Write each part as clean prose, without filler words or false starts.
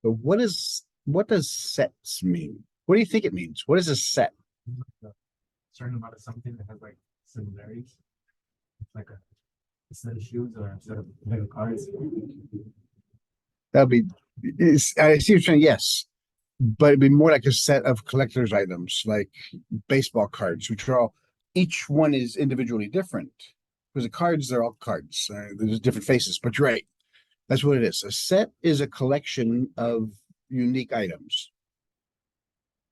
But what does sets mean? What do you think it means? What is a set? A certain amount of something that has like similarities. It's like a set of shoes or a set of Lego cards. That'll be I see what you're saying, yes. But it'd be more like a set of collector's items, like baseball cards, which are all each one is individually different. Because the cards, they're all cards. There's different faces, but you're right. That's what it is. A set is a collection of unique items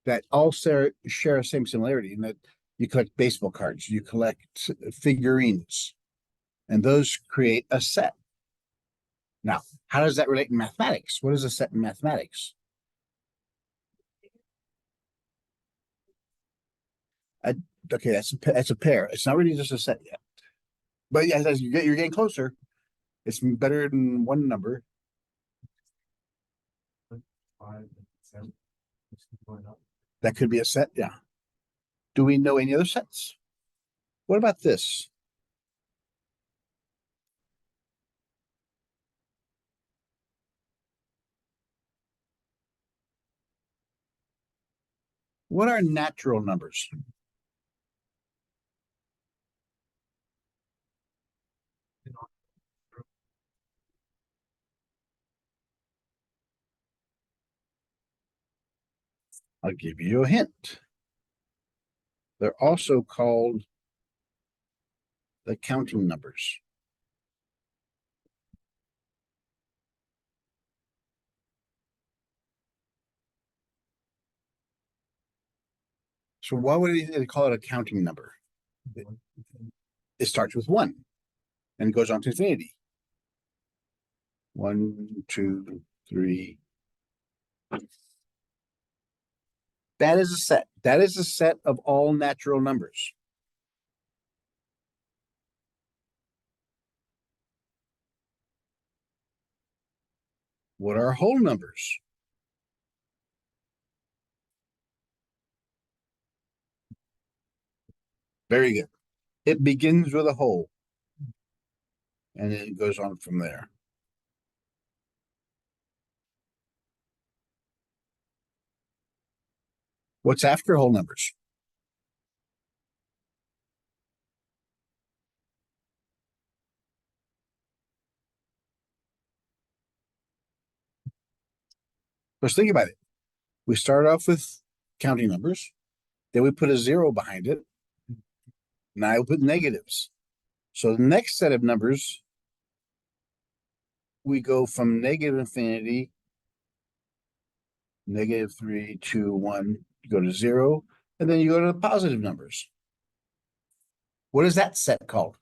that all share the same similarity in that you collect baseball cards, you collect figurines, and those create a set. Now, how does that relate in mathematics? What is a set in mathematics? Uh, okay, that's a pair. It's not really just a set yet, but yeah, as you're getting closer. It's better than one number. Like 5 and 7. Just keep going up. That could be a set. Yeah. Do we know any other sets? What about this? What are natural numbers? I'll give you a hint. They're also called the counting numbers. So why would they call it a counting number? It, it starts with one and goes on to infinity. 1, 2, 3. That is a set. That is a set of all natural numbers. What are whole numbers? Very good. It begins with a whole and then it goes on from there. What's after whole numbers? Let's think about it. We start off with counting numbers, then we put a zero behind it. Now we put negatives. So the next set of numbers, we go from negative infinity, -3, 2, 1, you go to 0, and then you go to the positive numbers. What is that set called?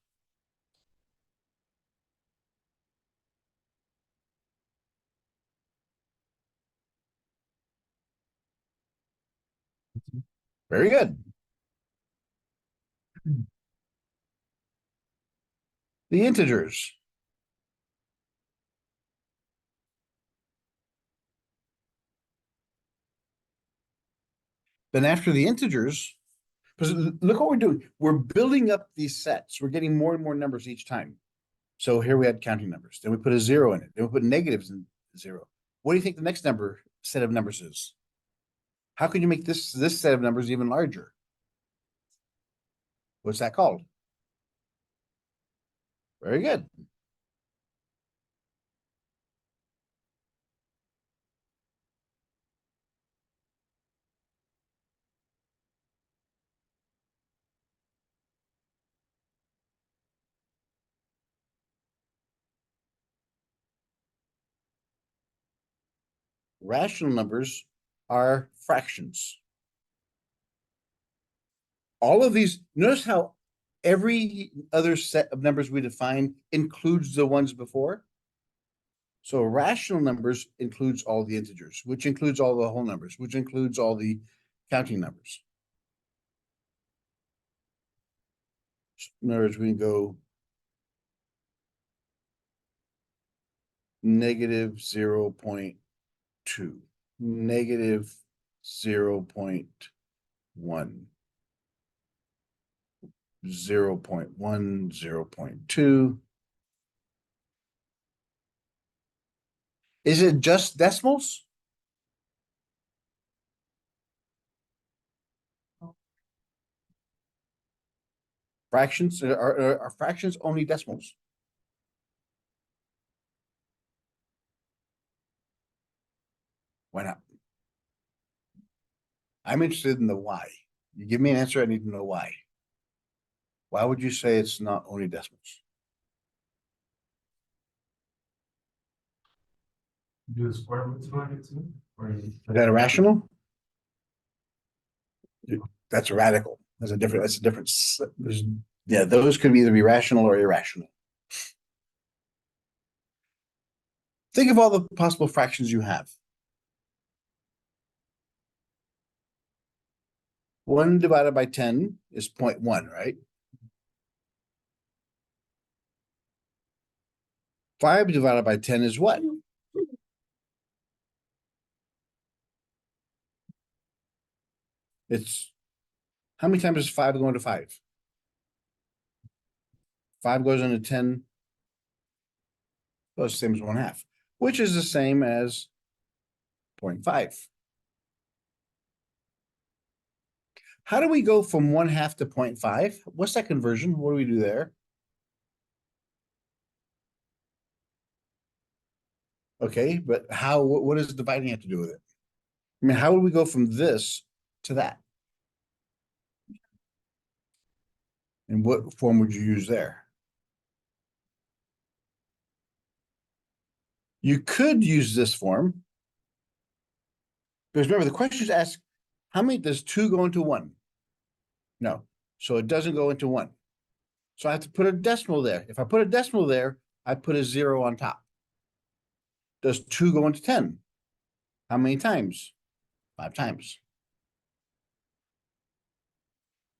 Very good. The integers. Then after the integers, because look what we're doing. We're building up these sets. We're getting more and more numbers each time. So here we had counting numbers. Then we put a zero in it. Then we put negatives in zero. What do you think the next set of numbers is? How can you make this set of numbers even larger? What's that called? Very good. Rational numbers are fractions. All of these, notice how every other set of numbers we define includes the ones before. So rational numbers includes all the integers, which includes all the whole numbers, which includes all the counting numbers. In other words, we can go -0.2, -0.1, 0.1, 0.2. Is it just decimals? Fractions are fractions only decimals? Why not? I'm interested in the why. You give me an answer, I need to know why. Why would you say it's not only decimals? Do the square roots on it too? Or Is that irrational? That's a radical. That's a difference. Yeah, those could either be rational or irrational. Think of all the possible fractions you have. 1 divided by 10 is 0.1, right? 5 divided by 10 is what? It's how many times does 5 go into 5? 5 goes into 10. Well, it's the same as 1/2, which is the same as 0.5. How do we go from 1/2 to 0.5? What's that conversion? What do we do there? Okay, but how, what does dividing have to do with it? I mean, how would we go from this to that? And what form would you use there? You could use this form. Because remember, the question is asked, how many does 2 go into 1? No. So it doesn't go into 1. So I have to put a decimal there. If I put a decimal there, I put a 0 on top. Does 2 go into 10? How many times? 5 times.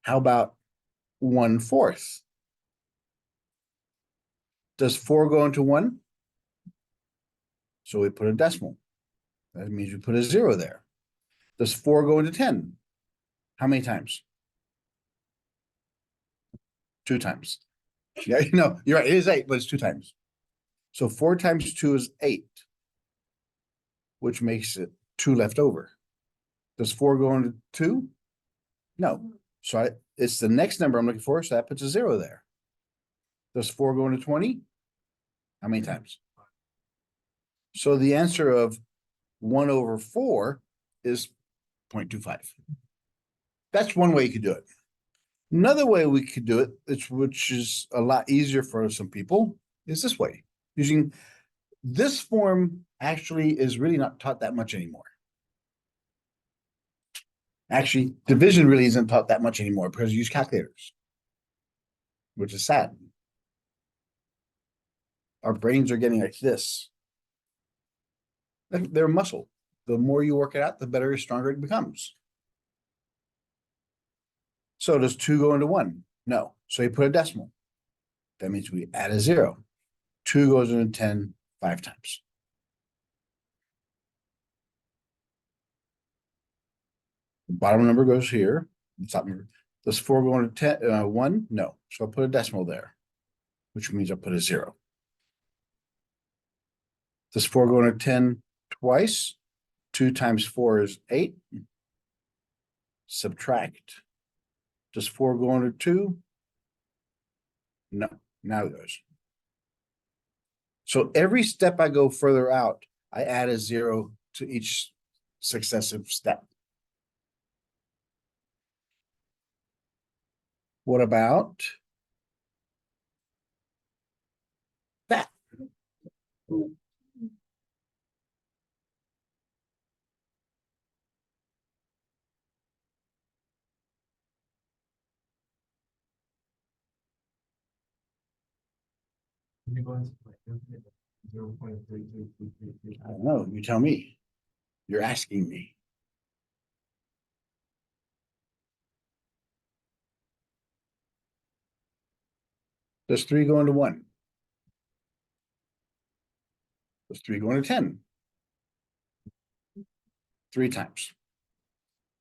How about 1/4? Does 4 go into 1? So we put a decimal. That means we put a 0 there. Does 4 go into 10? How many times? 2 times. Yeah, you're right. It is 8, but it's 2 times. So 4 times 2 is 8, which makes it 2 left over. Does 4 go into 2? No. So it's the next number I'm looking for, so that puts a 0 there. Does 4 go into 20? How many times? So the answer of 1/4 is 0.25. That's one way you could do it. Another way we could do it, which is a lot easier for some people, is this way. Using this form actually is really not taught that much anymore. Actually, division really isn't taught that much anymore because you use calculators, which is sad. Our brains are getting like this. They're muscle. The more you work it out, the better, stronger it becomes. So does 2 go into 1? No. So you put a decimal. That means we add a 0. 2 goes into 10 5 times. The bottom number goes here. The top number. Does 4 go into 10, 1? No. So I'll put a decimal there, which means I'll put a 0. Does 4 go into 10 twice? 2 times 4 is 8. Subtract. Does 4 go into 2? No. Now it goes. So every step I go further out, I add a 0 to each successive step. What about that? you go into like 0.333333. I don't know. You tell me. You're asking me. Does 3 go into 1? Does 3 go into 10? 3 times.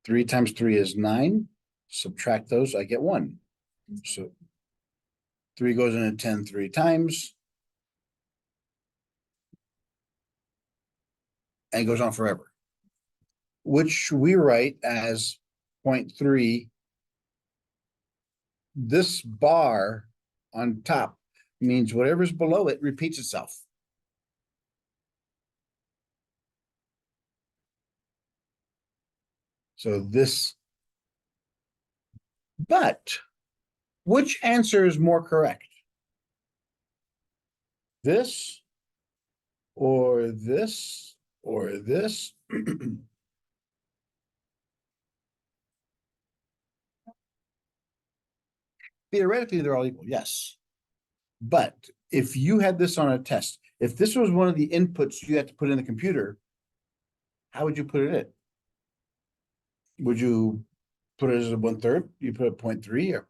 3 times 3 is 9. Subtract those, I get 1. So 3 goes into 10 3 times. And goes on forever. Which we write as 0.3 this bar on top means whatever's below it repeats itself. So this, but which answer is more correct? This or this or this? Theoretically, they're all equal, yes. But if you had this on a test, if this was one of the inputs you had to put in the computer, how would you put it in? Would you put it as a 1/3? You put a 0.3, or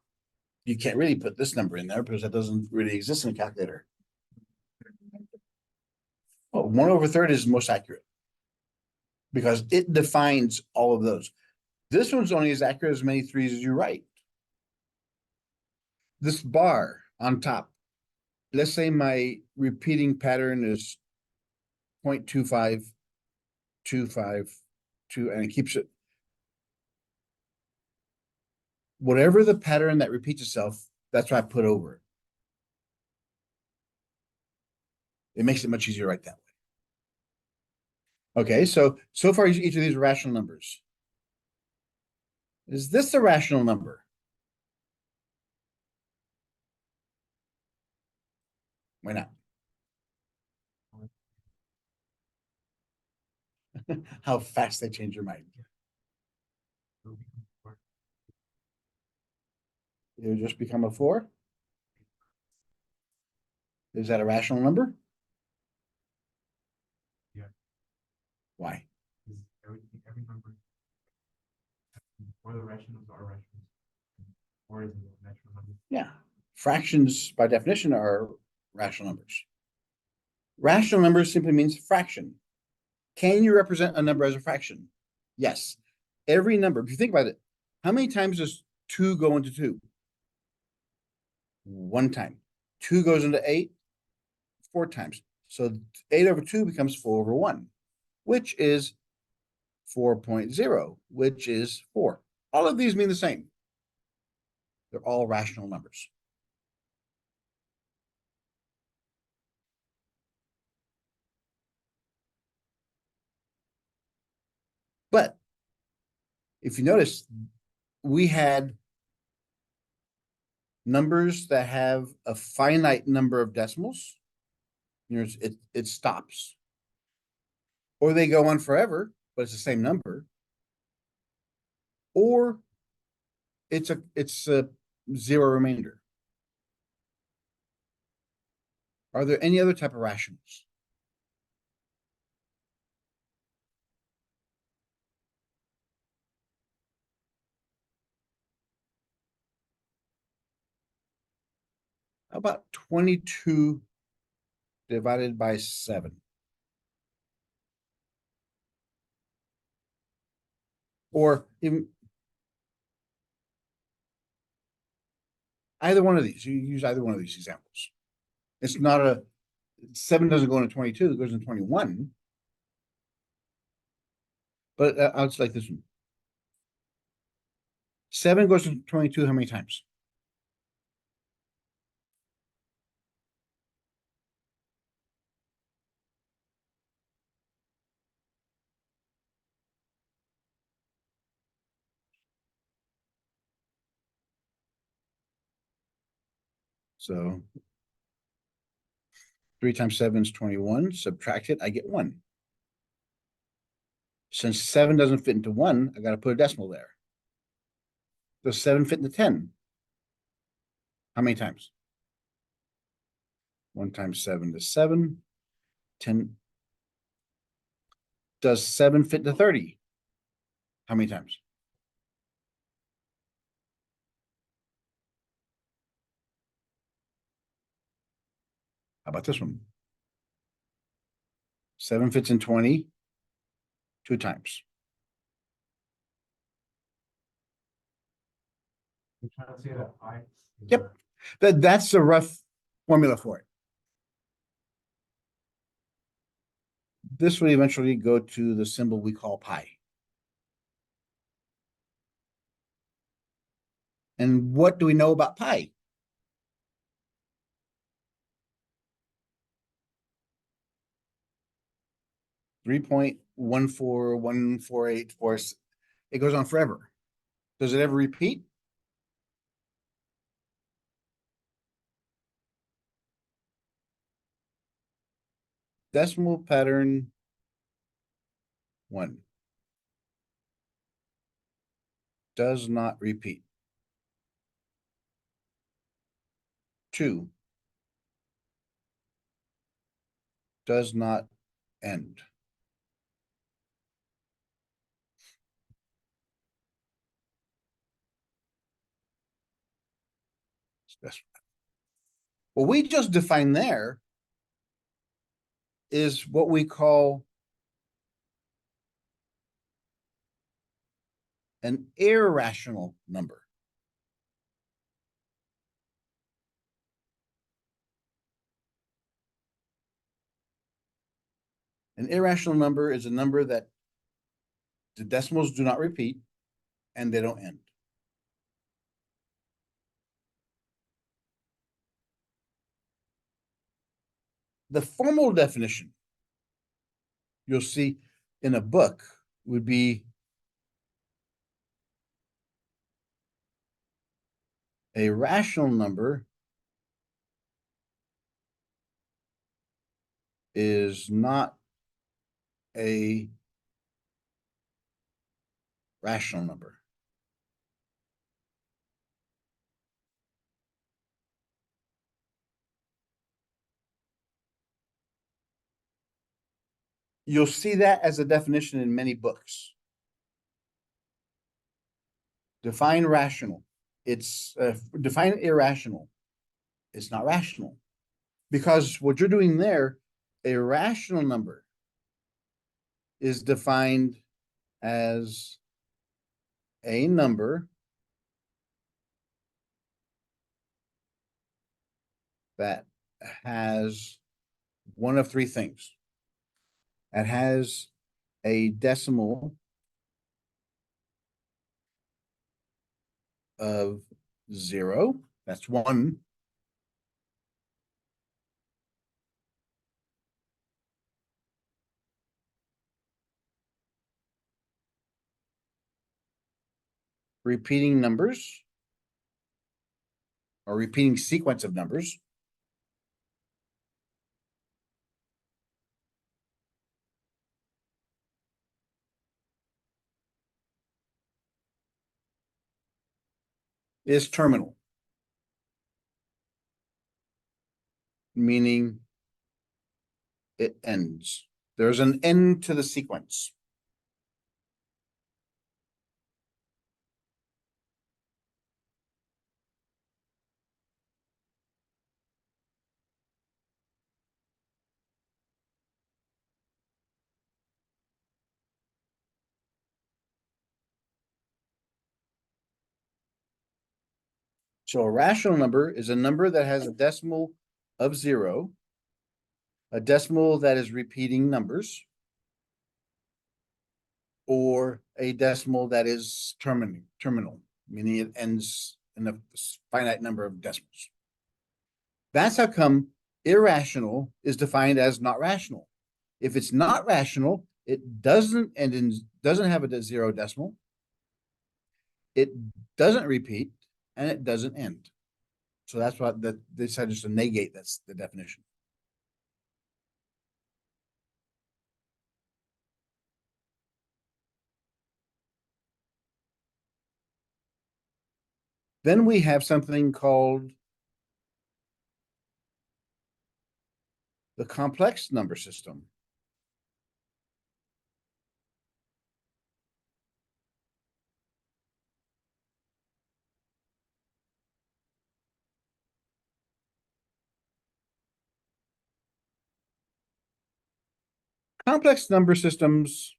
you can't really put this number in there because that doesn't really exist in a calculator. Well, 1/3 is most accurate because it defines all of those. This one's only as accurate as many threes as you write. This bar on top, let's say my repeating pattern is 0.25, 25, 2, and it keeps it. Whatever the pattern that repeats itself, that's what I put over it. It makes it much easier to write that way. Okay, so far each of these are rational numbers. Is this a rational number? Why not? How fast they change your mind. It would just become a 4. Is that a rational number? Yeah. Why? Every number, or the rationals are rationals, or is it a natural number? Yeah. Fractions by definition are rational numbers. Rational numbers simply means fraction. Can you represent a number as a fraction? Yes. Every number, if you think about it, how many times does 2 go into 2? 1 time. 2 goes into 8, 4 times. So 8/2 becomes 4/1, which is 4.0, which is 4. All of these mean the same. They're all rational numbers. But if you notice, we had numbers that have a finite number of decimals. It stops. Or they go on forever, but it's the same number. Or it's a zero remainder. Are there any other type of rationals? How about 22 divided by 7? Or even either one of these. You use either one of these examples. It's not a 7 doesn't go into 22, it goes into 21. But I'll just like this one. 7 goes into 22 how many times? So 3 times 7 is 21. Subtract it, I get 1. Since 7 doesn't fit into 1, I got to put a decimal there. Does 7 fit into 10? How many times? 1 times 7 is 7. 10. Does 7 fit into 30? How many times? How about this one? 7 fits in 20, 2 times. You're trying to say that I. Yep. That's the rough formula for it. This will eventually go to the symbol we call pi. And what do we know about pi? Three point 14148 it goes on forever. Does it ever repeat? Decimal pattern 1 does not repeat. 2 does not end. What we just defined there is what we call an irrational number. An irrational number is a number that the decimals do not repeat and they don't end. The formal definition you'll see in a book would be a rational number is not a rational number. You'll see that as a definition in many books. Define rational. It's define irrational. It's not rational because what you're doing there, a rational number is defined as a number that has one of three things. It has a decimal of 0. That's 1. Repeating numbers or repeating sequence of numbers. Is terminal, meaning it ends. There's an end to the sequence. So a rational number is a number that has a decimal of 0, a decimal that is repeating numbers, or a decimal that is terminal, meaning it ends in a finite number of decimals. That's how come irrational is defined as not rational. If it's not rational, it doesn't end in, doesn't have a 0 decimal, it doesn't repeat, and it doesn't end. So that's what they decided just to negate. That's the definition. Then we have something called the complex number system. Complex number systems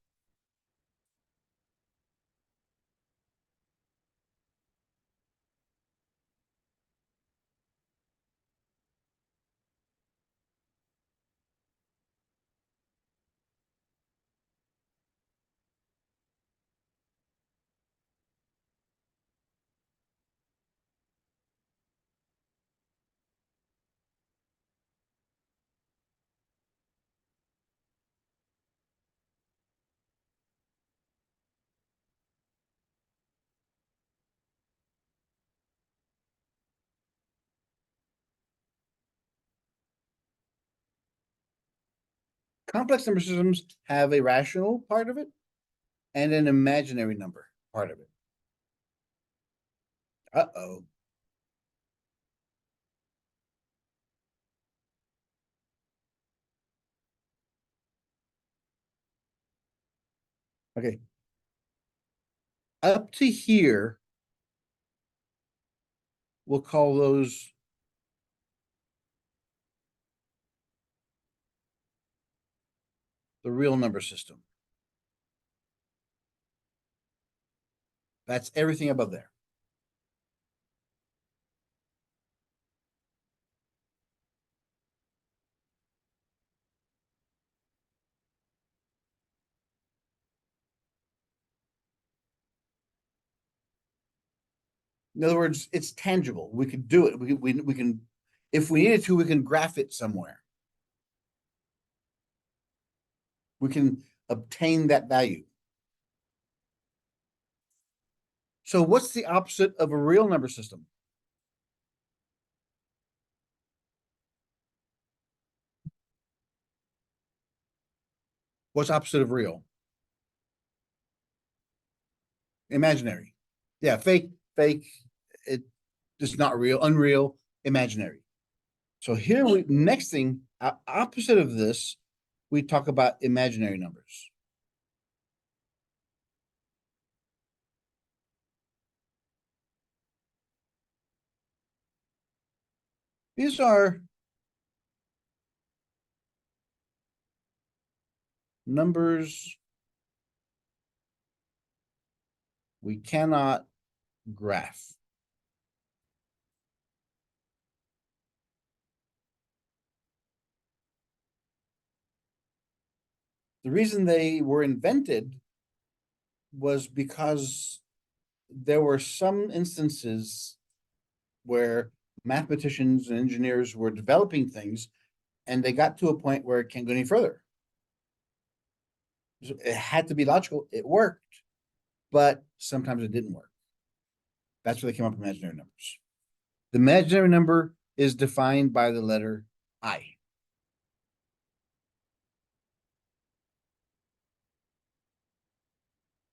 Complex number systems have a rational part of it and an imaginary number part of it. Uh-oh. Okay. Up to here, we'll call those the real number system. That's everything above there. In other words, it's tangible. We could do it. We can, if we needed to, we can graph it somewhere. We can obtain that value. So what's the opposite of a real number system? What's opposite of real? Imaginary. Yeah, fake, it is not real, unreal, imaginary. So here we next thing, opposite of this, we talk about imaginary numbers. These are numbers we cannot graph. The reason they were invented was because there were some instances where mathematicians and engineers were developing things and they got to a point where it can't go any further. It had to be logical. It worked, but sometimes it didn't work. That's where they came up with imaginary numbers. The imaginary number is defined by the letter I.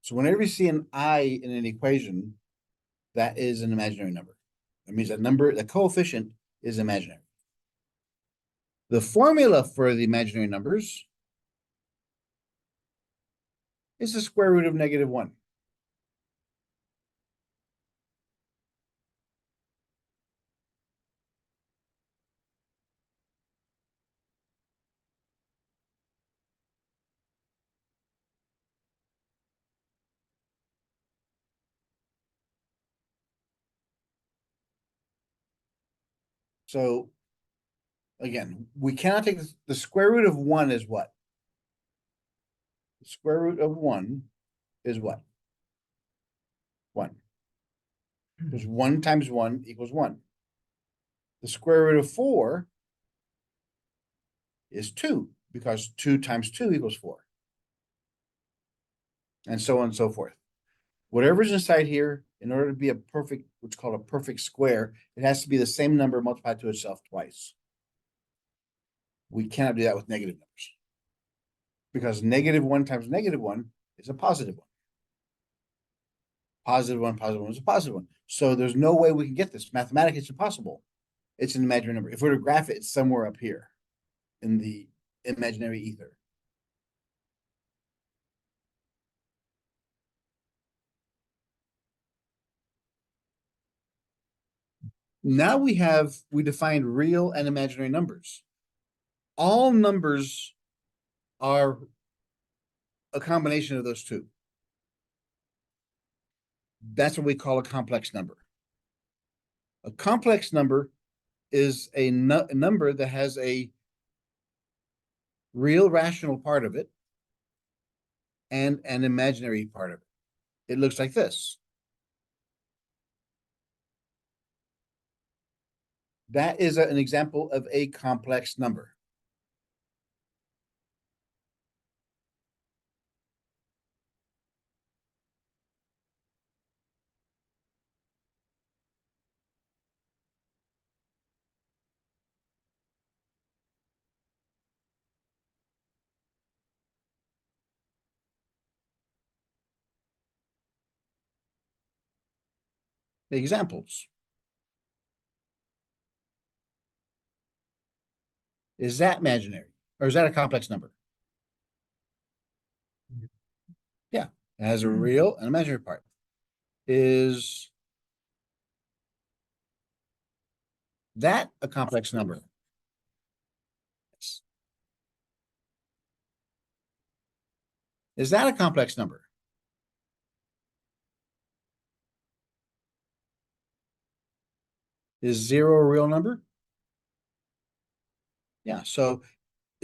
So whenever you see an I in an equation, that is an imaginary number. That means that number, the coefficient is imaginary. The formula for the imaginary numbers is the square root of -1. So again, we cannot take the square root of 1 is what? The square root of 1 is what? 1. Because 1 times 1 equals 1. The square root of 4 is 2, because 2 times 2 equals 4. And so on and so forth. Whatever's inside here, in order to be a perfect, what's called a perfect square, it has to be the same number multiplied to itself twice. We cannot do that with negative numbers. Because -1 times -1 is a positive one. +1 is a positive one. So there's no way we can get this. Mathematically, it's impossible. It's an imaginary number. If we were to graph it, it's somewhere up here in the imaginary ether. Now we defined real and imaginary numbers. All numbers are a combination of those two. That's what we call a complex number. A complex number is a number that has a real rational part of it and an imaginary part of it. It looks like this. That is an example of a complex number. Examples. Is that imaginary? Or is that a complex number? Yeah, it has a real and imaginary part. Is that a complex number? Yes. Is that a complex number? Is zero a real number? Yeah, so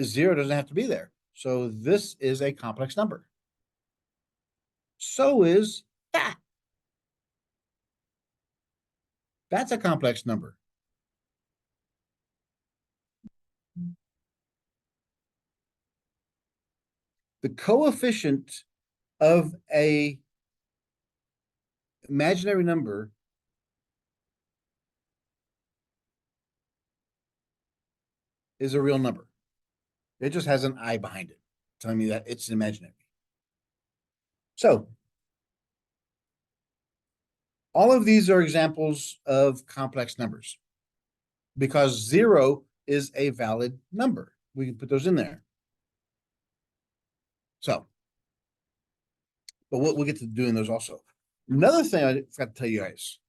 zero doesn't have to be there. So this is a complex number. So is that. That's a complex number. The coefficient of a imaginary number is a real number. It just has an I behind it, telling me that it's imaginary. So all of these are examples of complex numbers because zero is a valid number. We can put those in there. So, but we'll get to doing those also. Another thing I forgot to tell you guys,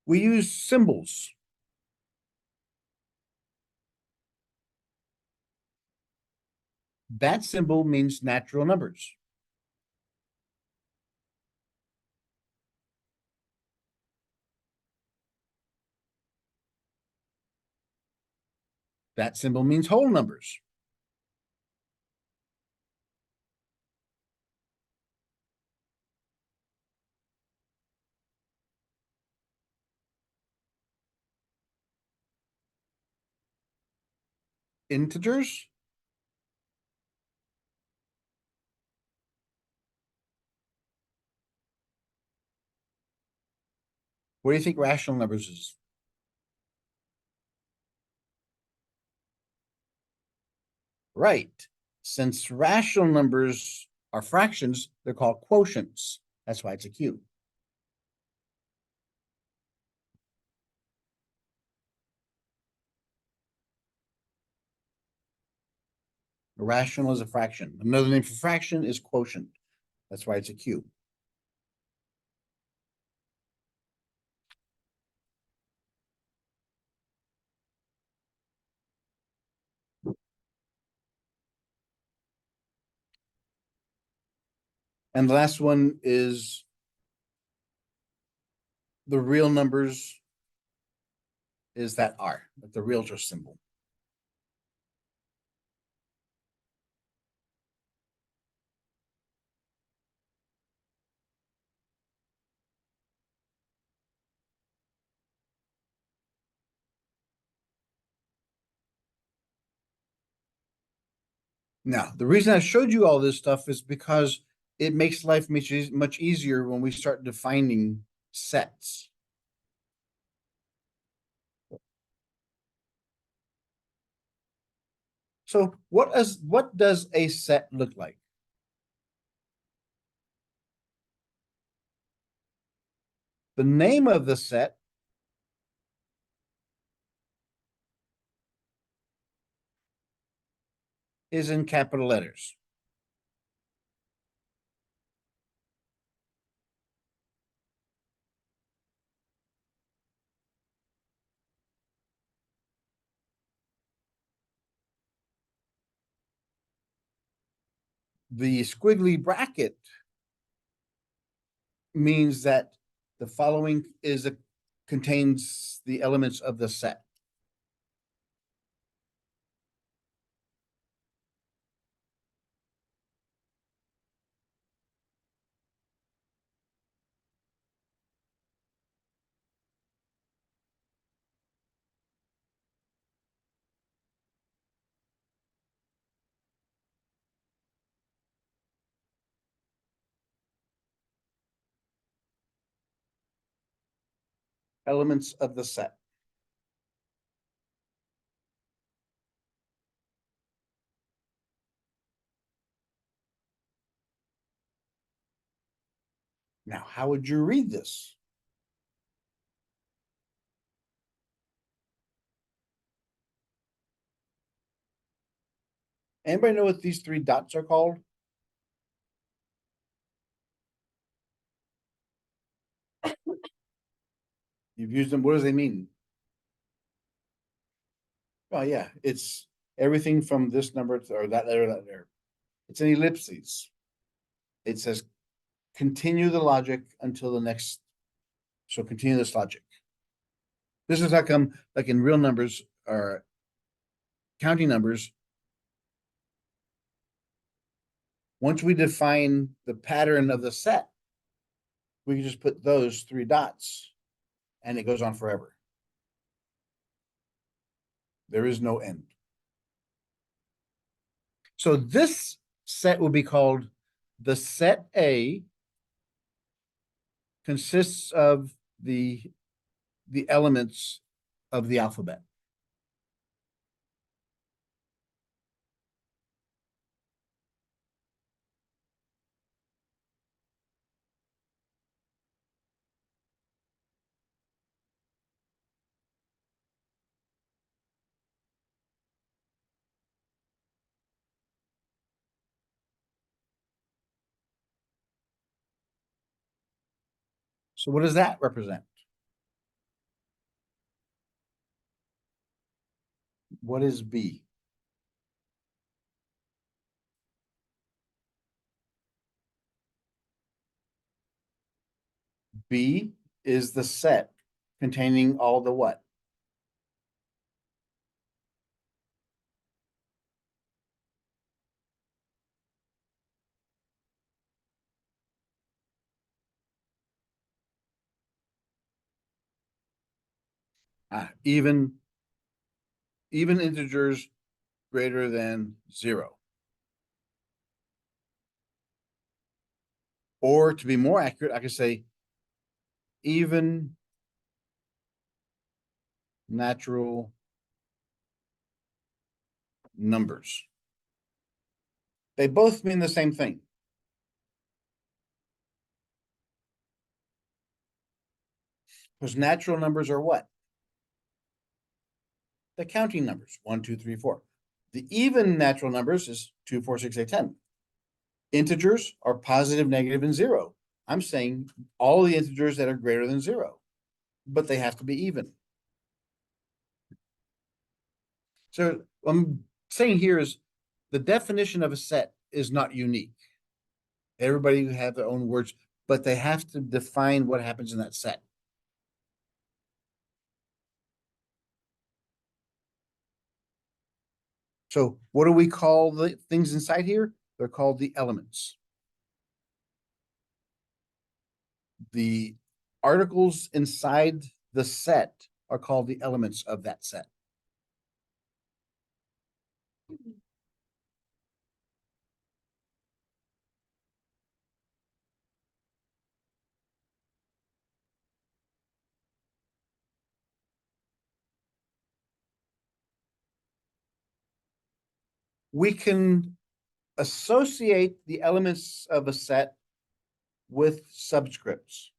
we use symbols. That symbol means natural numbers. That symbol means whole numbers. Integers. What do you think rational numbers is? Right. Since rational numbers are fractions, they're called quotients. That's why it's a Q. A rational is a fraction. Another name for fraction is quotient. That's why it's a Q. And the last one is the real numbers is that R, the realtor symbol. Now, the reason I showed you all this stuff is because it makes life much easier when we start defining sets. So what does a set look like? The name of the set is in capital letters. The squiggly bracket means that the following contains the elements of the set. Elements of the set. Now, how would you read this? Anybody know what these three dots are called? You've used them. What does they mean? Oh, yeah, it's everything from this number to, or that letter, that letter. It's an ellipses. It says continue the logic until the next. So continue this logic. This is how come, like in real numbers or counting numbers, once we define the pattern of the set, we can just put those three dots and it goes on forever. There is no end. So this set will be called the set A consists of the elements of the alphabet. So what does that represent? What is B? B is the set containing all the what? Even integers greater than 0. Or to be more accurate, I could say even natural numbers. They both mean the same thing. Because natural numbers are what? The counting numbers, 1, 2, 3, 4. The even natural numbers is 2, 4, 6, 8, 10. Integers are positive, negative, and 0. I'm saying all the integers that are greater than 0, but they have to be even. So what I'm saying here is the definition of a set is not unique. Everybody have their own words, but they have to define what happens in that set. So what do we call the things inside here? They're called the elements. The articles inside the set are called the elements of that set. We can associate the elements of a set with subscripts.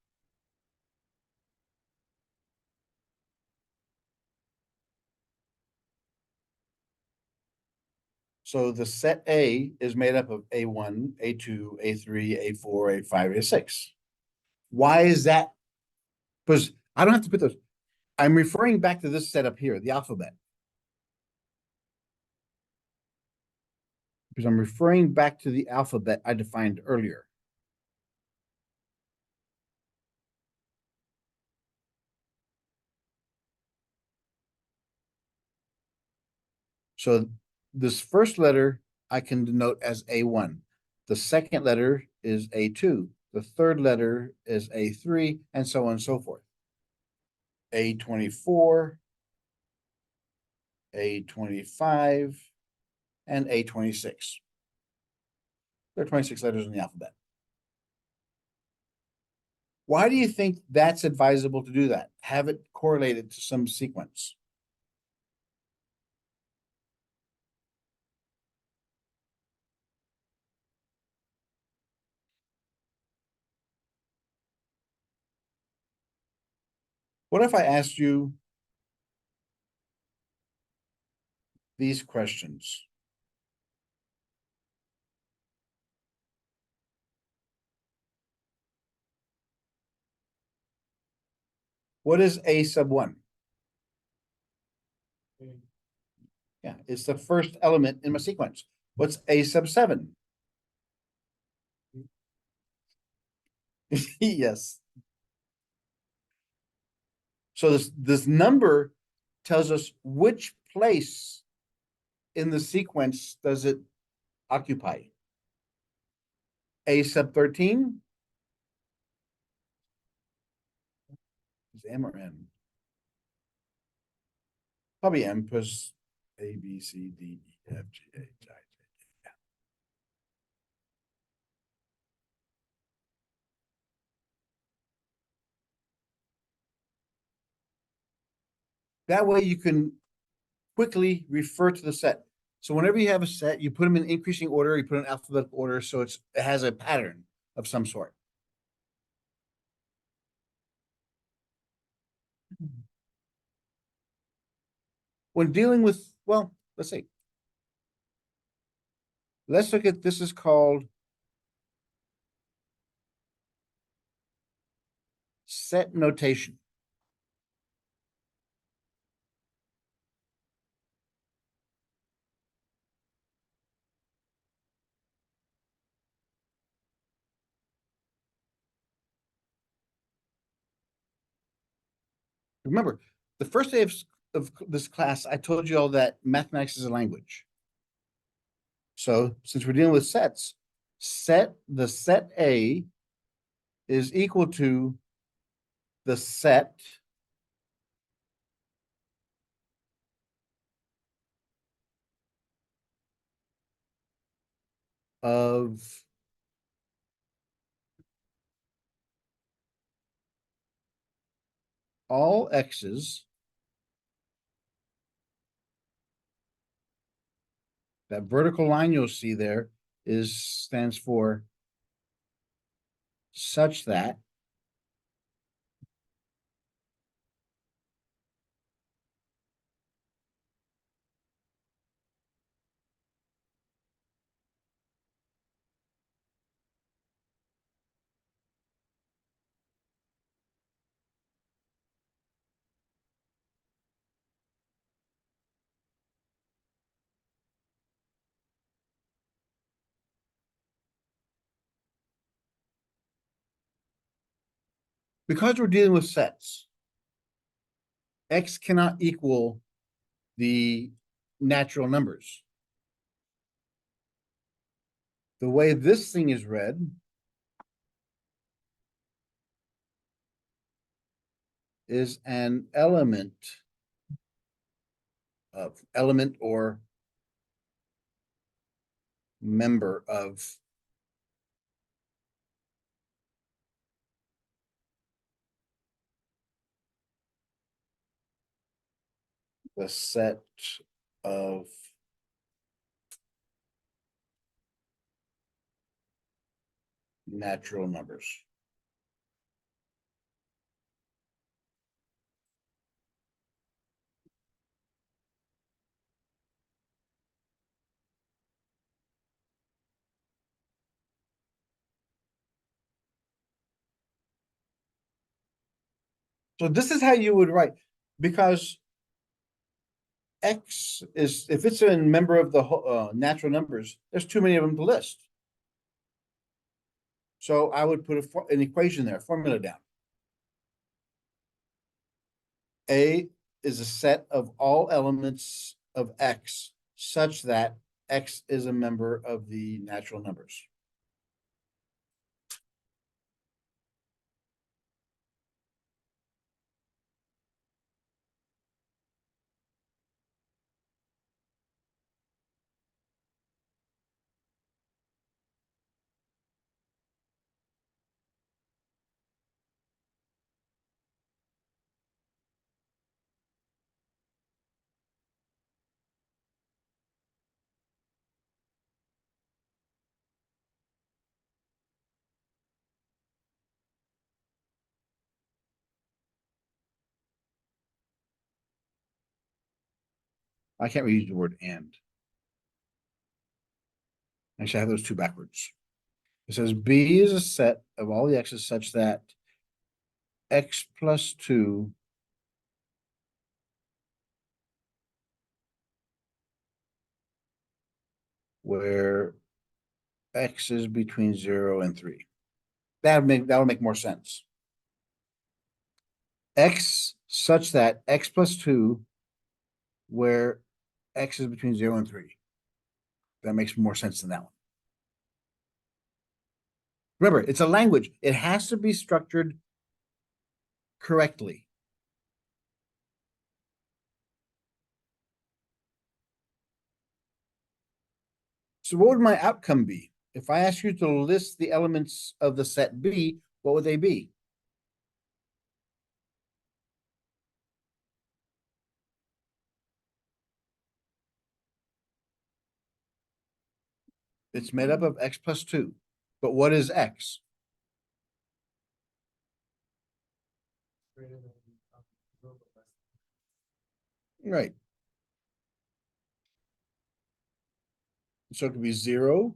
So the set A is made up of A1, A2, A3, A4, A5, A6. Why is that? Because I don't have to put those. I'm referring back to this setup here, the alphabet. Because I'm referring back to the alphabet I defined earlier. So this first letter I can denote as A1. The second letter is A2. The third letter is A3, and so on and so forth. A24, A25, and A26. There are 26 letters in the alphabet. Why do you think that's advisable to do that? Have it correlated to some sequence. What if I asked you these questions? What is A sub one? Yeah, it's the first element in my sequence. What's A sub seven? Yes. So this number tells us which place in the sequence does it occupy. A sub 13 is M or N? Probably M because A, B, C, D, E, F, G, H, I, J, K. That way you can quickly refer to the set. So whenever you have a set, you put them in increasing order, you put in alphabetical order, so it has a pattern of some sort. When dealing with, well, let's see. Let's look at, this is called set notation. Remember, the first day of this class, I told you all that mathematics is a language. So since we're dealing with sets, the set A is equal to the set of all x's. That vertical line you'll see there stands for such that because we're dealing with sets, x cannot equal the natural numbers. The way this thing is read is an element or member of the set of natural numbers. So this is how you would write, because x is, if it's a member of the natural numbers, there's too many of them to list. So I would put an equation there, formula down. A is a set of all elements of x such that x is a member of the natural numbers. I can't read the word and. Actually, I have those two backwards. It says B is a set of all the x's such that x plus 2 where x is between 0 and 3. That'll make more sense. X such that x plus 2 where x is between 0 and 3. That makes more sense than that one. Remember, it's a language. It has to be structured correctly. So what would my outcome be? If I ask you to list the elements of the set B, what would they be? It's made up of x plus 2. But what is x? Greater than, zero but less Right. So it could be 0,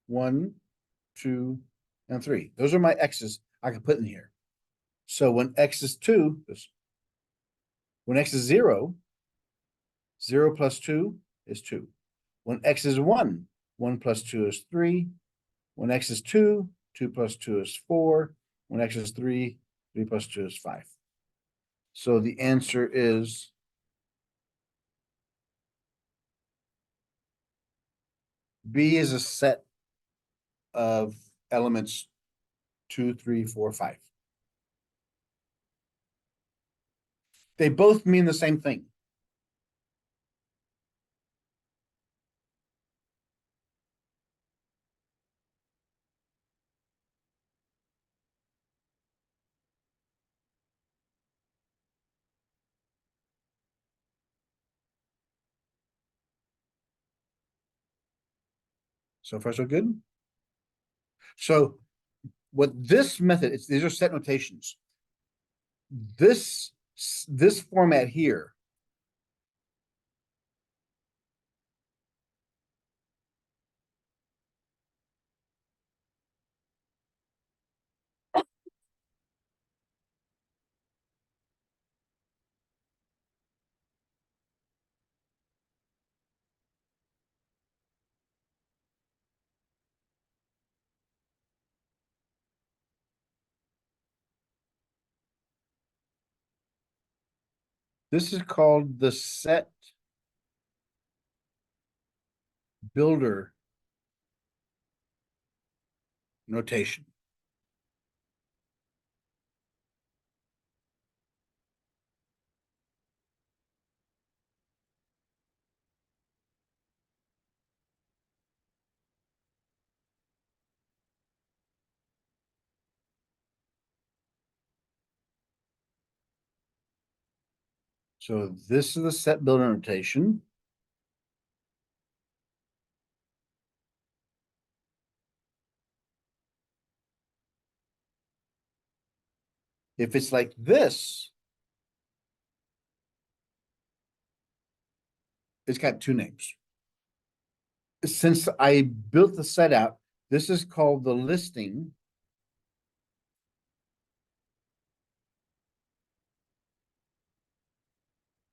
1, 2, and 3. Those are my x's I could put in here. So when x is 2, when x is 0, 0 plus 2 is 2. When x is 1, 1 plus 2 is 3. When x is 2, 2 plus 2 is 4. When x is 3, 3 plus 2 is 5. So the answer is B is a set of elements 2, 3, 4, 5. They both mean the same thing. So far, so good. So what this method, these are set notations. This format here this is called the set builder notation. So this is the set builder notation. If it's like this, it's got two names. Since I built the set out, this is called the listing.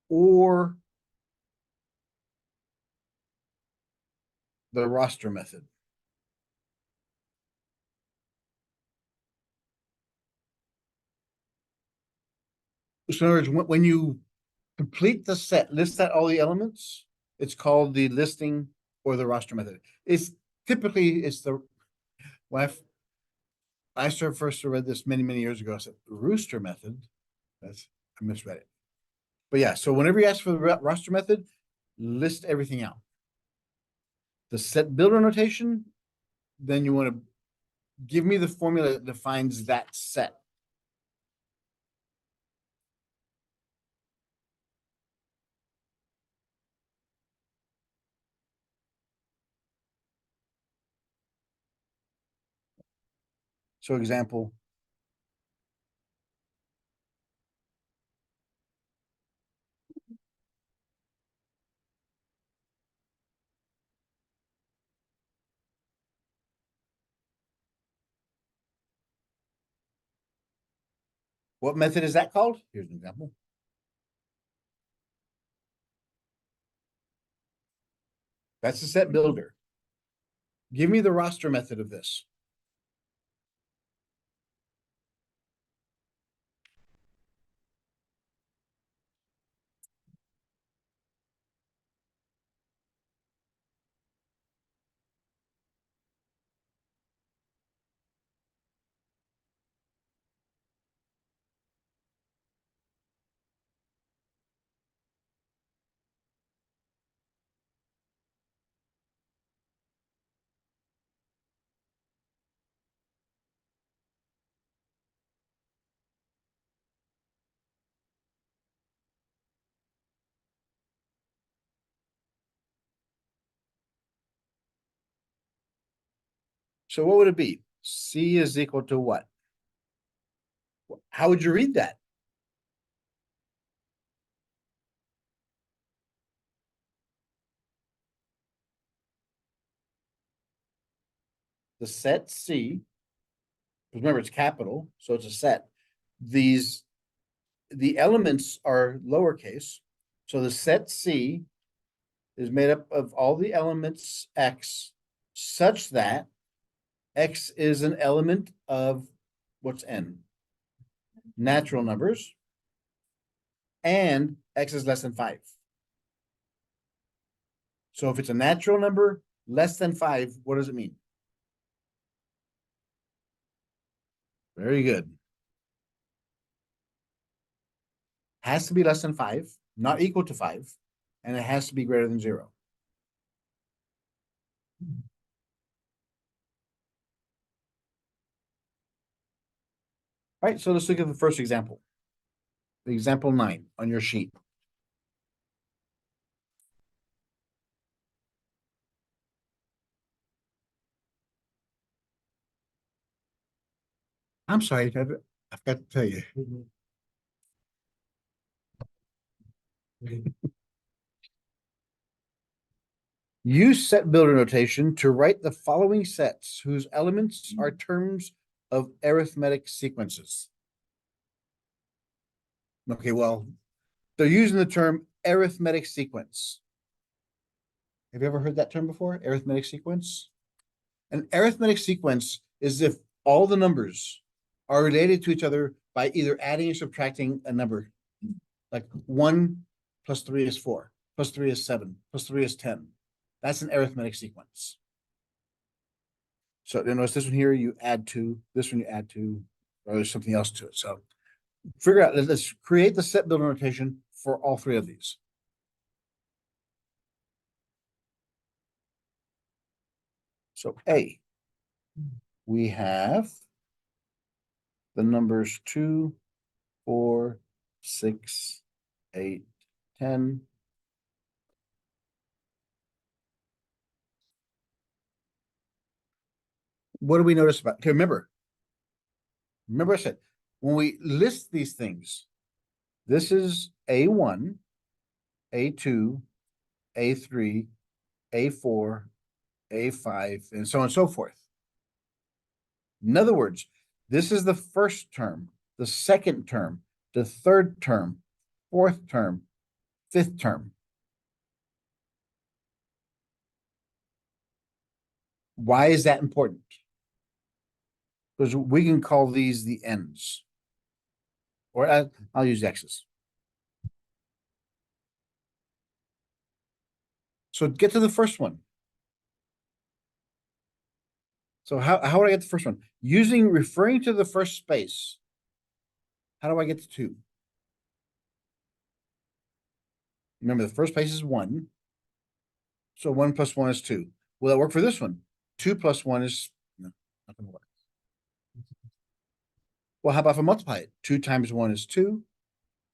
Or the roster method. So in other words, when you complete the set, list out all the elements, it's called the listing or the roster method. It's typically the when I first read this many years ago, I said rooster method. I misread it. But yeah, so whenever you ask for the roster method, list everything out. The set builder notation, then you want to give me the formula that defines that set. So example, what method is that called? Here's an example. That's the set builder. Give me the roster method of this. So what would it be? C is equal to what? How would you read that? The set C, remember it's capital, so it's a set. The elements are lowercase. So the set C is made up of all the elements X such that X is an element of what's N? Natural numbers. And X is less than 5. So if it's a natural number less than 5, what does it mean? Very good. Has to be less than 5, not equal to 5, and it has to be greater than 0. All right, so let's look at the first example. Example 9 on your sheet. I'm sorry, I've got to tell you. Use set builder notation to write the following sets whose elements are terms of arithmetic sequences. Okay, well, they're using the term arithmetic sequence. Have you ever heard that term before? Arithmetic sequence? An arithmetic sequence is if all the numbers are related to each other by either adding or subtracting a number. Like 1 plus 3 is 4, plus 3 is 7, plus 3 is 10. That's an arithmetic sequence. So you notice this one here, you add 2, this one you add 2, or there's something else to it. So figure out, let's create the set builder notation for all 3 of these. So A, we have the numbers 2, 4, 6, 8, 10. What do we notice about? Okay, remember I said when we list these things, this is A1, A2, A3, A4, A5, and so on and so forth. In other words, this is the first term, the second term, the third term, fourth term, fifth term. Why is that important? Because we can call these the ends. Or I'll use X's. So get to the first one. So how would I get the first one? Referring to the first space. How do I get to 2? Remember, the first space is 1. So 1 plus 1 is 2. Will that work for this one? 2 plus 1 is no, not going to work. Well, how about if I multiply it? 2 times 1 is 2.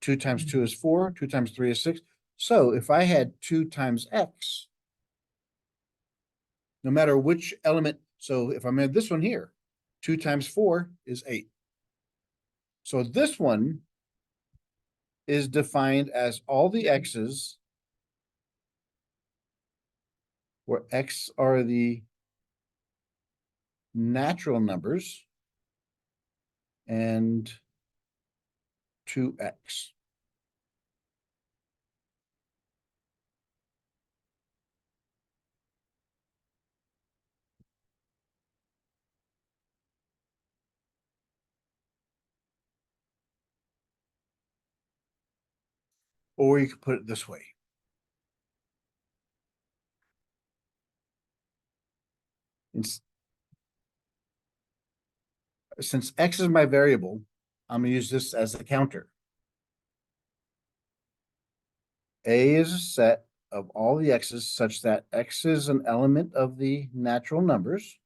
2 times 2 is 4. 2 times 3 is 6. So if I had 2 times X, no matter which element, so if I'm in this one here, 2 times 4 is 8. So this one is defined as all the X's where X are the natural numbers and 2X. Or you could put it this way. Since X is my variable, I'm gonna use this as a counter. A is a set of all the X's such that X is an element of the natural numbers.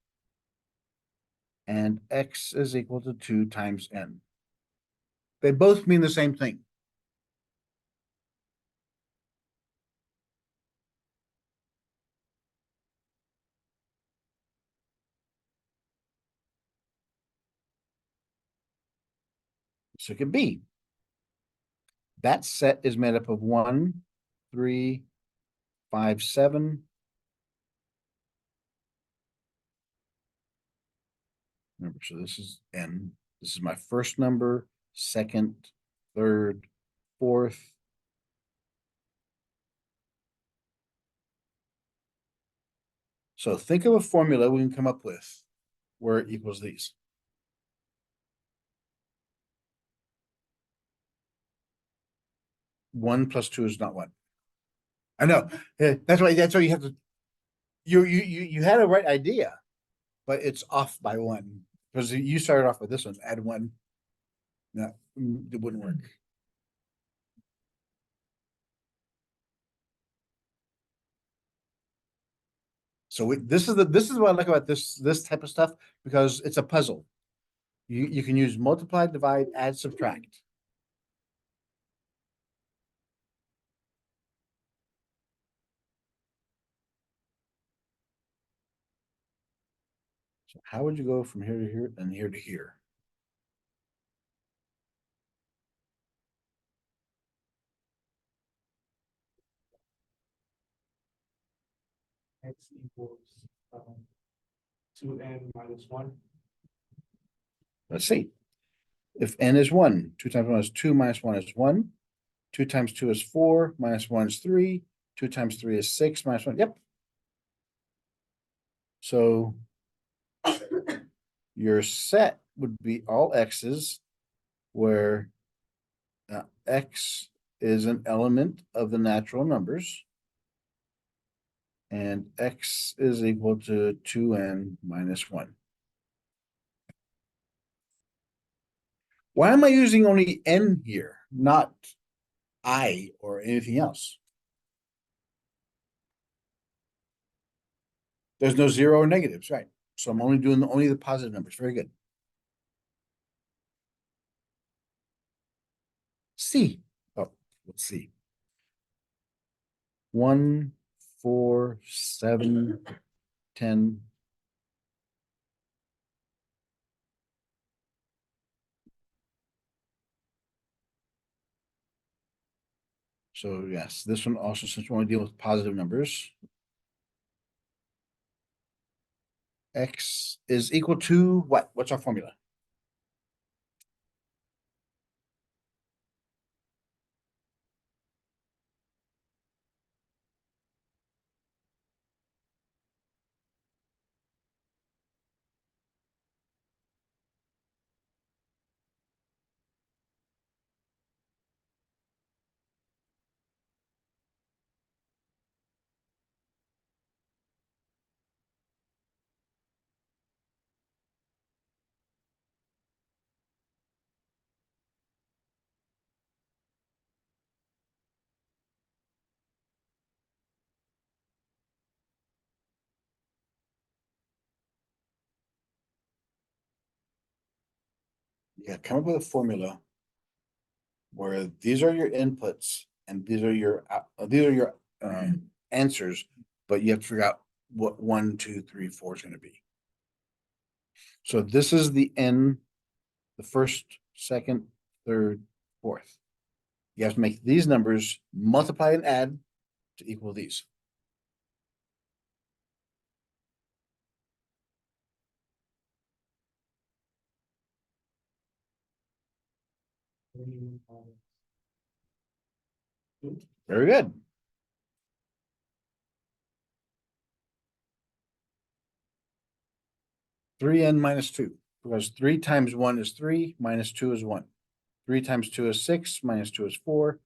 And X is equal to 2 times N. They both mean the same thing. So it could be. That set is made up of 1, 3, 5, 7. Remember, so this is N. This is my first number, second, third, fourth. So think of a formula we can come up with where it equals these. One plus two is not one. I know. That's why you have to. You had a right idea, but it's off by one because you started off with this one. Add one. No, it wouldn't work. So this is what I like about this type of stuff because it's a puzzle. You can use multiply, divide, add, subtract. So how would you go from here to here and here to here? X equals, 2n minus one. Let's see. If n is 1, 2 times 1 is 2, minus 1 is 1. 2 times 2 is 4, minus 1 is 3. 2 times 3 is 6, minus 1. Yep. So your set would be all x's where x is an element of the natural numbers and x is equal to 2n minus 1. Why am I using only n here, not I or anything else? There's no zero or negatives, right? So I'm only doing only the positive numbers. Very good. C. Oh, let's see. 1, 4, 7, 10. So yes, this one also, since we want to deal with positive numbers, x is equal to what? What's our formula? Yeah, come up with a formula where these are your inputs and these are your answers, but you have to figure out what 1, 2, 3, 4 is going to be. So this is the n, the first, second, third, fourth. You have to make these numbers multiply and add to equal these. Very good. 3n minus 2, because 3 times 1 is 3, minus 2 is 1. 3 times 2 is 6, minus 2 is 4.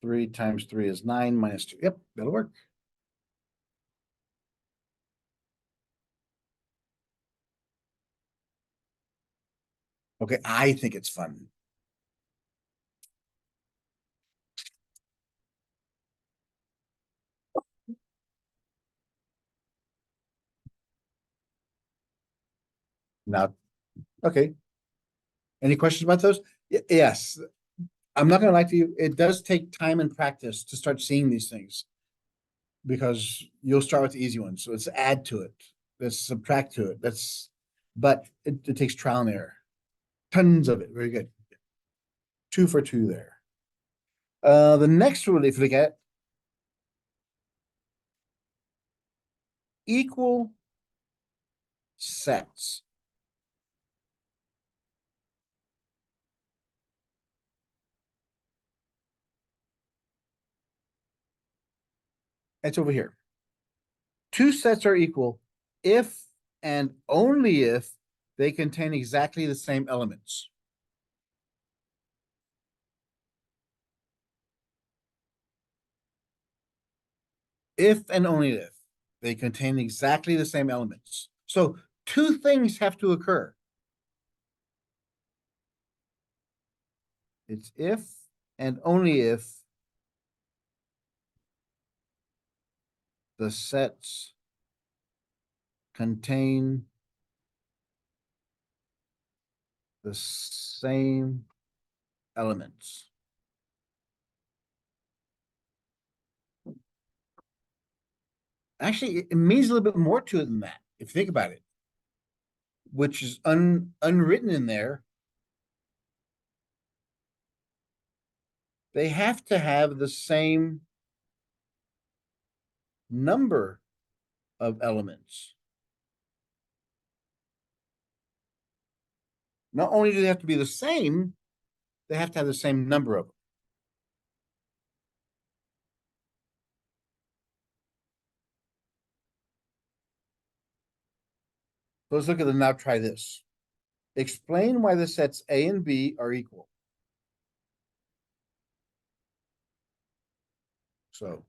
3 times 3 is 9 minus 2. Yep, that'll work. Okay, I think it's fun. Now, okay. Any questions about those? Yes. I'm not gonna lie to you, it does take time and practice to start seeing these things. Because you'll start with the easy ones. So let's add to it. Let's subtract to it. But it takes trial and error. Tons of it. Very good. 2 for 2 there. The next rule, if you look at equal sets. It's over here. 2 sets are equal if and only if they contain exactly the same elements. If and only if they contain exactly the same elements. So 2 things have to occur. It's if and only if the sets contain the same elements. Actually, it means a little bit more to it than that, if you think about it, which is unwritten in there. They have to have the same number of elements. Not only do they have to be the same, they have to have the same number of them. So let's look at the now try this. Explain why the sets A and B are equal. So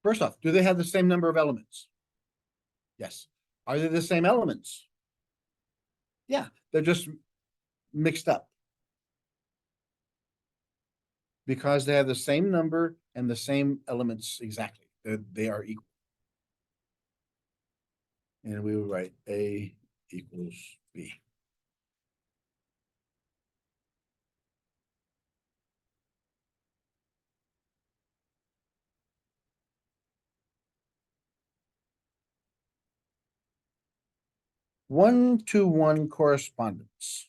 first off, do they have the same number of elements? Yes. Are they the same elements? Yeah, they're just mixed up. Because they have the same number and the same elements exactly. They are equal. And we would write A equals B. One-to-one correspondence.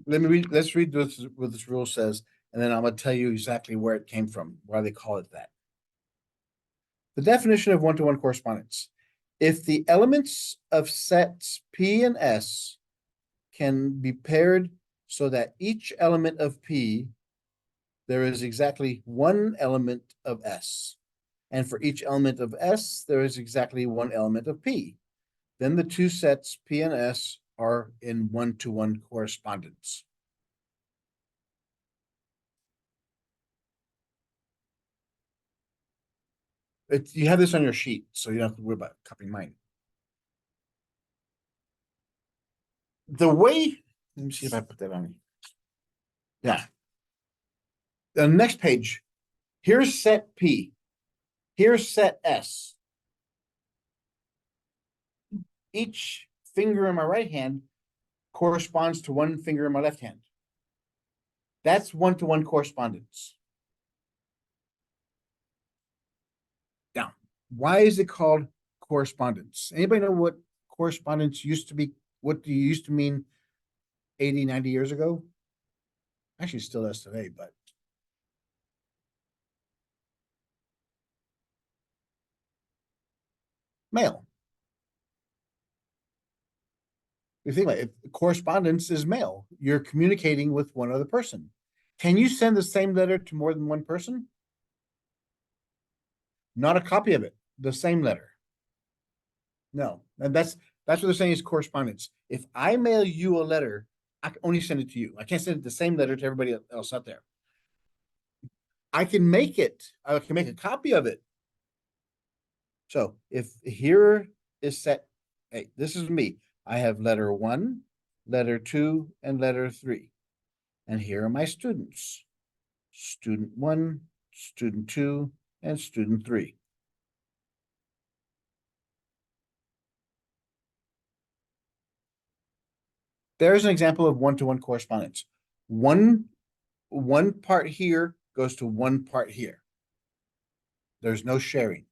Let's read what this rule says, and then I'm gonna tell you exactly where it came from, why they call it that. The definition of one-to-one correspondence. If the elements of sets P and S can be paired so that each element of P, there is exactly one element of S. And for each element of S, there is exactly one element of P. Then the 2 sets P and S are in one-to-one correspondence. You have this on your sheet, so you don't have to worry about copying mine. The way, let me see if I put that on. Yeah. The next page, here's set P. Here's set S. Each finger in my right hand corresponds to one finger in my left hand. That's one-to-one correspondence. Now, why is it called correspondence? Anybody know what correspondence used to be? What do you used to mean 80, 90 years ago? Actually still does today, but mail. You think about it, correspondence is mail. You're communicating with one other person. Can you send the same letter to more than one person? Not a copy of it, the same letter. No, and that's what they're saying is correspondence. If I mail you a letter, I can only send it to you. I can't send the same letter to everybody else out there. I can make it. I can make a copy of it. So if here is set, hey, this is me. I have letter one, letter two, and letter three. And here are my students. Student one, student two, and student three. There's an example of one-to-one correspondence. One part here goes to one part here. There's no sharing.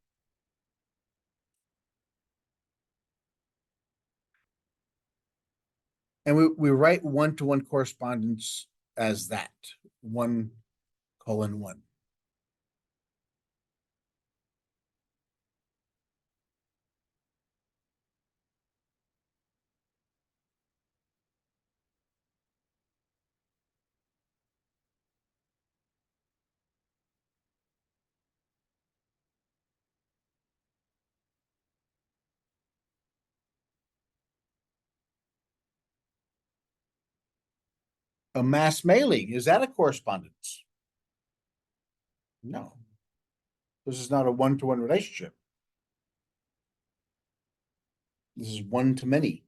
And we write one-to-one correspondence as that, 1:1. A mass mailing, is that a correspondence? No. This is not a one-to-one relationship. This is one to many.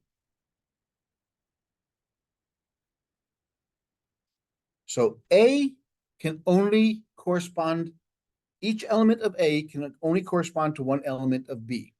So A can only correspond, each element of A can only correspond to one element of B.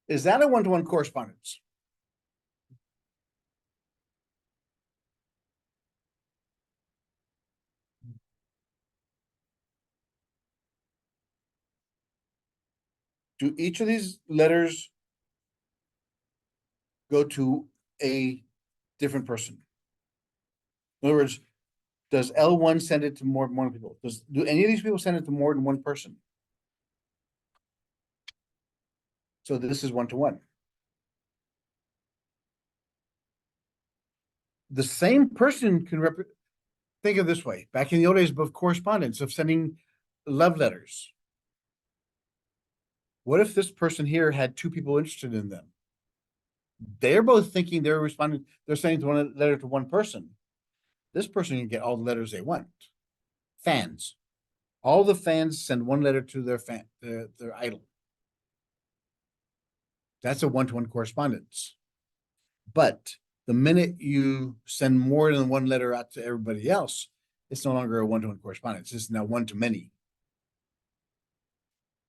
Is that a one-to-one correspondence? Do each of these letters go to a different person? In other words, does L1 send it to more than one people? Do any of these people send it to more than one person? So this is one-to-one. The same person can think of this way. Back in the old days of correspondence, of sending love letters. What if this person here had two people interested in them? They're both thinking they're responding, they're sending one letter to one person. This person can get all the letters they want. Fans. All the fans send one letter to their idol. That's a one-to-one correspondence. But the minute you send more than one letter out to everybody else, it's no longer a one-to-one correspondence. It's now one-to-many.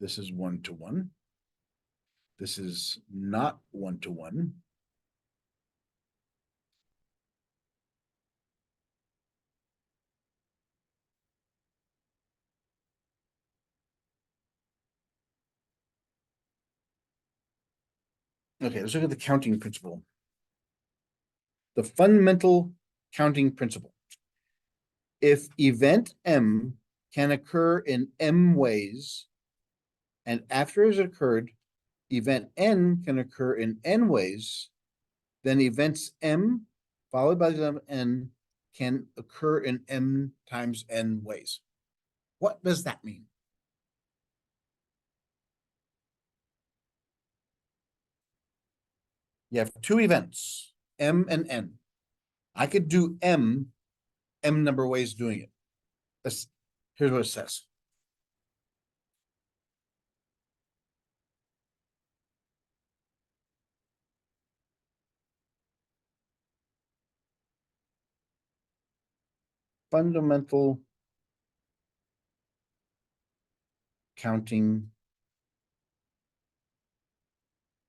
This is one-to-one. This is not one-to-one. Okay, let's look at the counting principle. The fundamental counting principle. If event M can occur in M ways, and after it has occurred, event N can occur in N ways, then events M followed by the N can occur in M times N ways. What does that mean? You have two events, M and N. I could do M number of ways doing it. Here's what it says. fundamental counting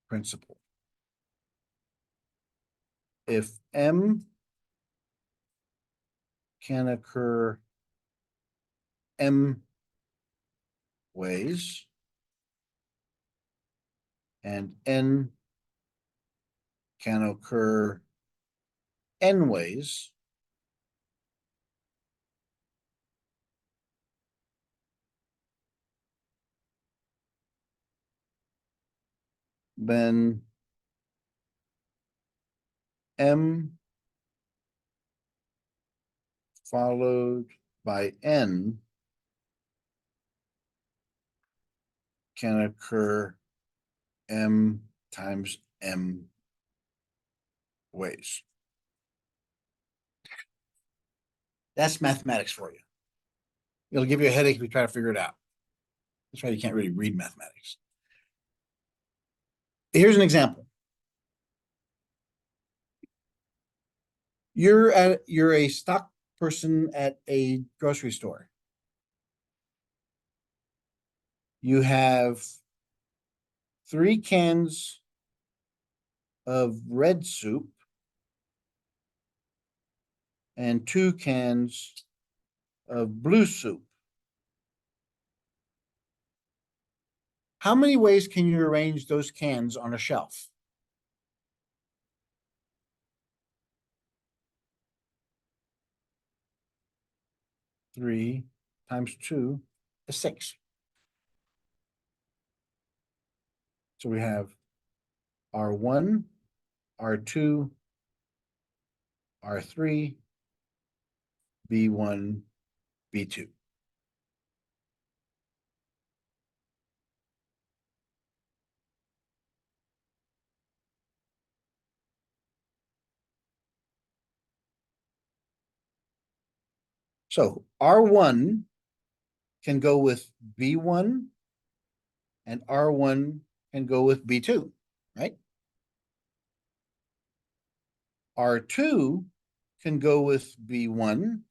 principle. If M can occur M ways and N can occur N ways, then M followed by N can occur M times M ways. That's mathematics for you. It'll give you a headache if you try to figure it out. That's why you can't really read mathematics. Here's an example. You're a stock person at a grocery store. You have 3 cans of red soup and 2 cans of blue soup. How many ways can you arrange those cans on a shelf? 3 times 2 is 6. So we have R1, R2, R3, B1, B2. So R1 can go with B1 and R1 can go with B2, right? R2 can go with B1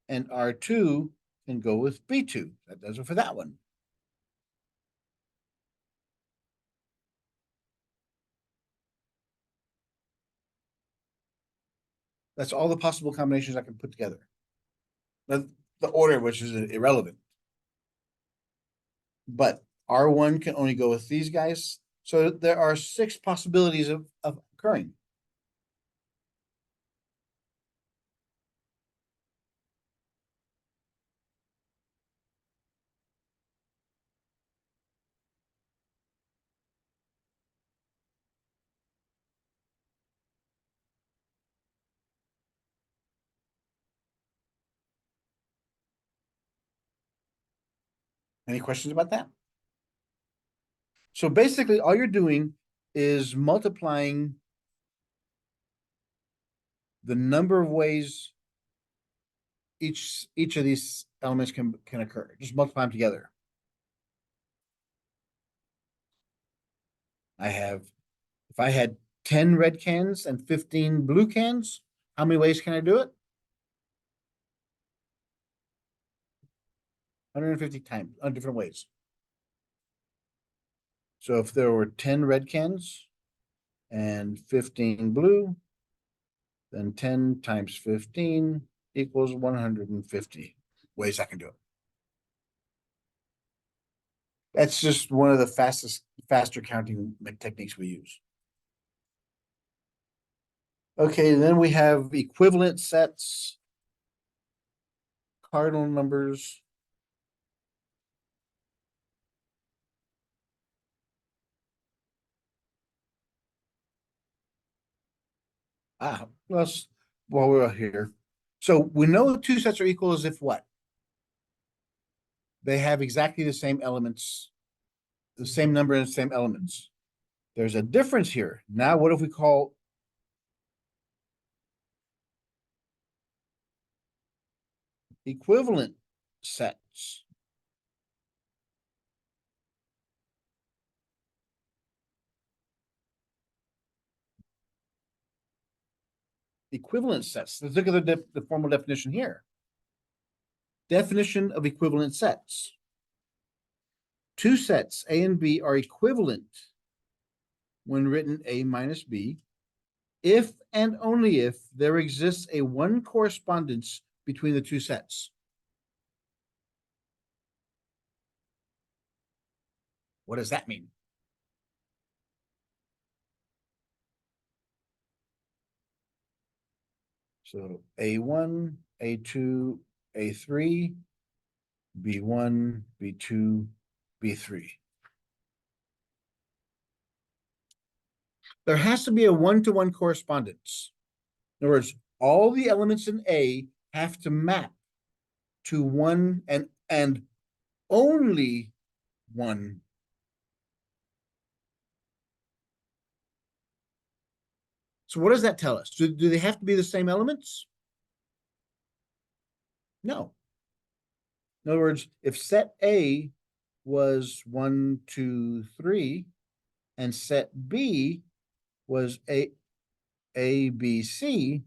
and R2 can go with B2. That does it for that one. That's all the possible combinations I can put together. The order, which is irrelevant. But R1 can only go with these guys. So there are 6 possibilities of occurring. Any questions about that? So basically, all you're doing is multiplying the number of ways each of these elements can occur. Just multiply them together. If I had 10 red cans and 15 blue cans, how many ways can I do it? 150 times on different ways. So if there were 10 red cans and 15 blue, then 10 times 15 equals 150 ways I can do it. That's just one of the faster counting techniques we use. Okay, then we have equivalent sets, cardinal numbers. While we're here. So we know 2 sets are equal as if what? They have exactly the same elements, the same number and the same elements. There's a difference here. Now, what if we call equivalent sets? Equivalent sets. Let's look at the formal definition here. Definition of equivalent sets. Two sets, A and B, are equivalent when written A minus B, if and only if there exists a one correspondence between the two sets. What does that mean? So A1, A2, A3, B1, B2, B3. There has to be a one-to-one correspondence. In other words, all the elements in A have to map to one and only one. So what does that tell us? Do they have to be the same elements? No. In other words, if set A was 1, 2, 3, and set B was A, B, C,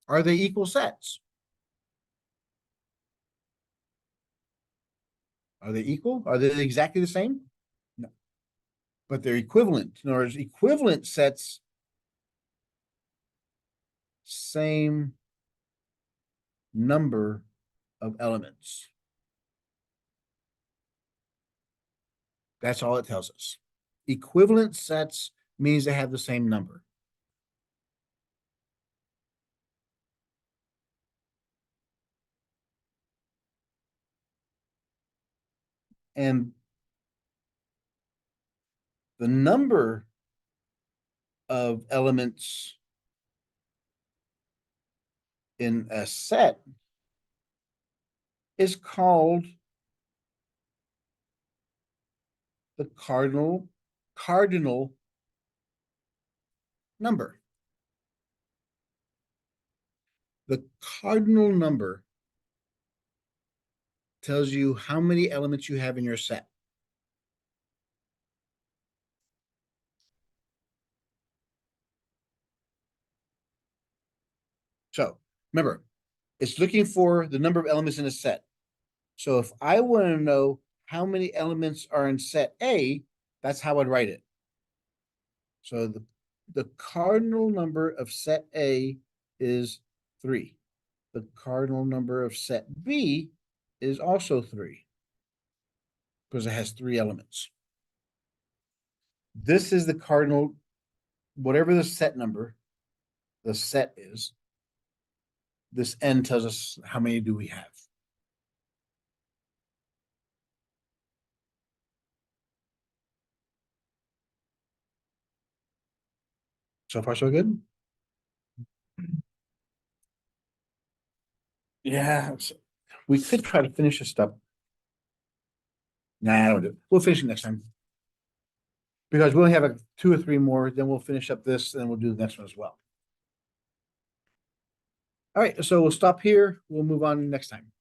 are they equal sets? Are they equal? Are they exactly the same? No. But they're equivalent. In other words, equivalent sets, same number of elements. That's all it tells us. Equivalent sets means they have the same number. And the number of elements in a set is called the cardinal number. The cardinal number tells you how many elements you have in your set. So remember, it's looking for the number of elements in a set. So if I want to know how many elements are in set A, that's how I'd write it. So the cardinal number of set A is 3. The cardinal number of set B is also 3 because it has 3 elements. This is the cardinal, whatever the set number, the set is, this n tells us how many do we have. So far, so good? Yeah, we could try to finish this stuff. Nah, I don't do it. We'll finish it next time. Because we only have 2 or 3 more, then we'll finish up this, and then we'll do the next one as well. All right, so we'll stop here. We'll move on next time.